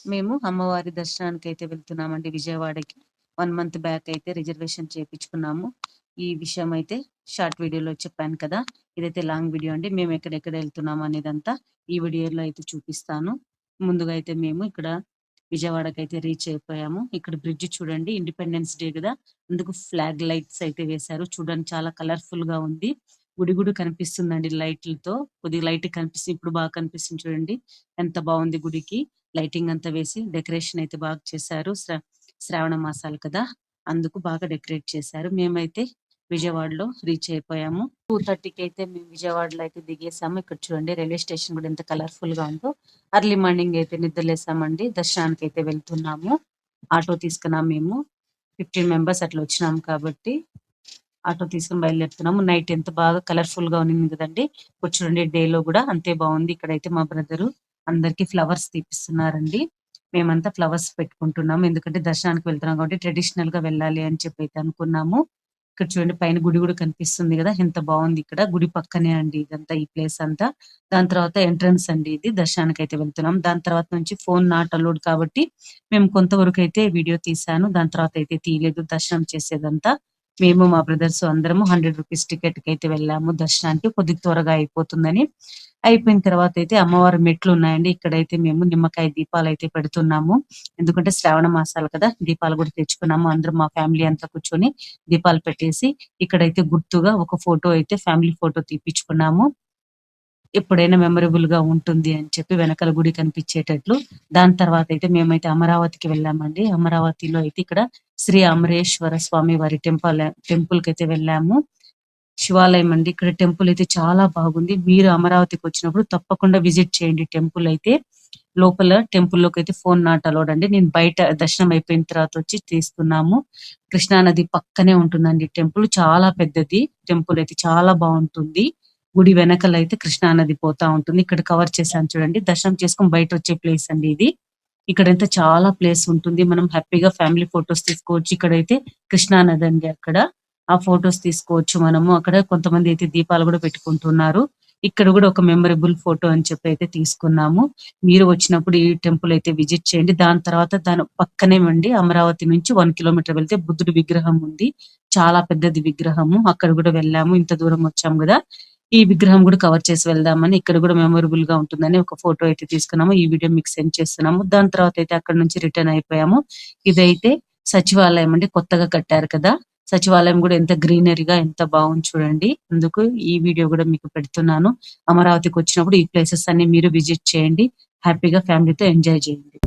మేము అమ్మవారి దర్శనానికైతే వెళ్తున్నామండి విజయవాడకి. 1 మంత్ బ్యాక్ అయితే రిజర్వేషన్ చేపించుకున్నాము. ఈ విషయం అయితే షార్ట్ వీడియోలో చెప్పాను కదా! ఇదైతే లాంగ్ వీడియో అండి. మేము ఎక్కడెక్కడ ఎళ్తున్నాము అనేదంతా ఈ వీడియోలో అయితే చూపిస్తాను. ముందుగా అయితే మేము ఇక్కడ విజయవాడకైతే రీచ్ అయిపోయాము. ఇక్కడ బ్రిడ్జ్ చూడండి, ఇండిపెండెన్స్ డే గదా! అందుకు ఫ్లాగ్ లైట్స్ అయితే వేశారు. చూడడానికి చాలా కలర్‌ఫుల్‌గా ఉంది. గుడి కూడా కనిపిస్తుందండి లైట్‌లతో. కొద్దిగా లైట్‌గా కనిపిస్తుంది. ఇప్పుడు బాగా కనిపిస్తుంది చూడండి. ఎంత బావుంది గుడికి. లైటింగ్ అంతా వేసి డెకరేషన్ అయితే బాగా చేశారు. శ్రావణ మాసాలు కదా! అందుకు బాగా డెకరేట్ చేశారు. మేమైతే విజయవాడలో రీచ్ అయిపోయాము. 2:30కి అయితే మేము విజయవాడలో అయితే దిగేసాము. ఇక్కడ చూడండి రైల్వే స్టేషన్ కూడా ఎంత కలర్‌ఫుల్‌గా ఉందో. ఎర్లీ మార్నింగ్ అయితే నిద్రలేసామండి. దర్శనానికైతే వెళ్తున్నాము. ఆటో తీసుకున్నాం మేము. 15 మెంబర్స్ అట్లా వచ్చినాం కాబట్టి ఆటో తీసుకొని బయలుదేరుతున్నాము. నైట్ ఎంత బాగా కలర్‌ఫుల్‌గా ఉన్నింది కదండీ! ఇప్పుడు చూడండి డేలో కూడా అంతే బావుంది. ఇక్కడైతే మా బ్రదరు అందరికి ఫ్లవర్స్ తీపిస్తున్నారండి. మేమంతా ఫ్లవర్స్ పెట్టుకుంటున్నాము. ఎందుకంటే దర్శనానికి వెళ్తున్నాం కాబట్టి ట్రెడిషనల్‌గా వెళ్ళాలి అని చెప్పి అయితే అనుకున్నాము. ఇక్కడ చూడండి పైన గుడి కూడా కనిపిస్తుంది గదా! ఎంత బావుంది ఇక్కడ. గుడి పక్కనే అండి ఇదంతా ఈ ప్లేస్ అంతా. దాని తర్వాత ఎంట్రన్స్ అండి ఇది. దర్శనానికైతే వెళ్తున్నాం. దాని తర్వాత నుంచి ఫోన్ నాట్ అలౌడ్ కాబట్టి మేము కొంతవరకైతే వీడియో తీశాను. దాని తర్వాత అయితే తీయలేదు దర్శనం చేసేదంతా. మేము మా బ్రదర్స్ అందరము రూ. 100 టికెట్‌కైతే వెళ్ళాము దర్శనానికి. కొద్దిగా త్వరగా అయిపోతుందని. అయిపోయిన తర్వాతయితే అమ్మవారి మెట్లున్నాయండి. ఇక్కడైతే మేము నిమ్మకాయ దీపాలైతే పెడుతున్నాము. ఎందుకంటే శ్రావణ మాసాలు కదా! దీపాలు గూడా తెచ్చుకున్నాము. అందరం మా ఫ్యామిలీ అంతా కూర్చొని దీపాలు పెట్టేసి, ఇక్కడైతే గుర్తుగా ఒక ఫోటో అయితే ఫ్యామిలీ ఫోటో తీపిచ్చుకున్నాము. ఎప్పుడైనా మెమరబుల్‌గా ఉంటుంది అని చెప్పి వెనకాల గుడి కనిపించేటట్లు. దాని తర్వాతయితే మేమైతే అమరావతికి వెళ్ళామండి. అమరావతిలో అయితే ఇక్కడ శ్రీ అమరేశ్వర స్వామి వారి టెంపుల్‌కైతే వెళ్ళాము. శివాలయం అండి. ఇక్కడ టెంపుల్ అయితే చాలా బాగుంది. మీరు అమరావతికొచ్చినప్పుడు తప్పకుండా విజిట్ చేయండి టెంపుల్ అయితే. లోపల టెంపుల్‌లోకైతే ఫోన్ నాట్ అలౌడ్ అండి. నేను బయట దర్శనం అయిపోయిన తర్వాత వచ్చి తీస్తున్నాము. కృష్ణా నది పక్కనే ఉంటుందండి టెంపుల్. చాలా పెద్దది. టెంపుల్ అయితే చాలా బావుంటుంది. గుడి వెనకాలైతే కృష్ణా నది పోతా ఉంటుంది. ఇక్కడ కవర్ చేశాను చూడండి. దర్శనం చేసుకొని బయటొచ్చే ప్లేస్ అండి ఇది. ఇక్కడైతే చాలా ప్లేస్ ఉంటుంది. మనం హ్యాపీగా ఫ్యామిలీ ఫోటోస్ తీసుకోవచ్చు. ఇక్కడైతే కృష్ణా నది అండి అక్కడ. ఆ ఫోటోస్ తీసుకోవచ్చు మనము. అక్కడ కొంతమంది అయితే దీపాలు గూడా పెట్టుకుంటున్నారు. ఇక్కడ గూడా ఒక మెమరబుల్ ఫోటో అని చెప్పి అయితే తీసుకున్నాము. మీరు వచ్చినప్పుడు ఈ టెంపుల్ అయితే విజిట్ చేయండి. దాని తర్వాత దాని పక్కనేమండి అమరావతి నుంచి 1 కిలోమీటర్ వెళ్తే బుద్ధుడి విగ్రహం ఉంది. చాలా పెద్దది విగ్రహము. అక్కడ గూడా వెళ్ళాము. ఇంత దూరం వచ్చాం గదా! ఈ విగ్రహం గూడా కవర్ చేసి వెళ్దామని ఇక్కడ గూడా మెమరబుల్‌గా ఉంటుందని ఒక ఫోటో అయితే తీసుకున్నాము. ఈ వీడియో మీకు సెండ్ చేస్తున్నాము. దాని తర్వాత అయితే అక్కడి నుంచి రిటర్న్ అయిపోయాము. ఇదైతే సచివాలయం అండి. కొత్తగా కట్టారు కదా! సచివాలయం గూడా ఎంత గ్రీనరీగా ఎంత బాగుంది చూడండి. అందుకు ఈ వీడియో గూడా మీకు పెడుతున్నాను. అమరావతికొచ్చినప్పుడు ఈ ప్లేసెస్ అన్ని మీరు విజిట్ చేయండి. హ్యాపీగా ఫ్యామిలీతో ఎంజాయ్ చేయండి.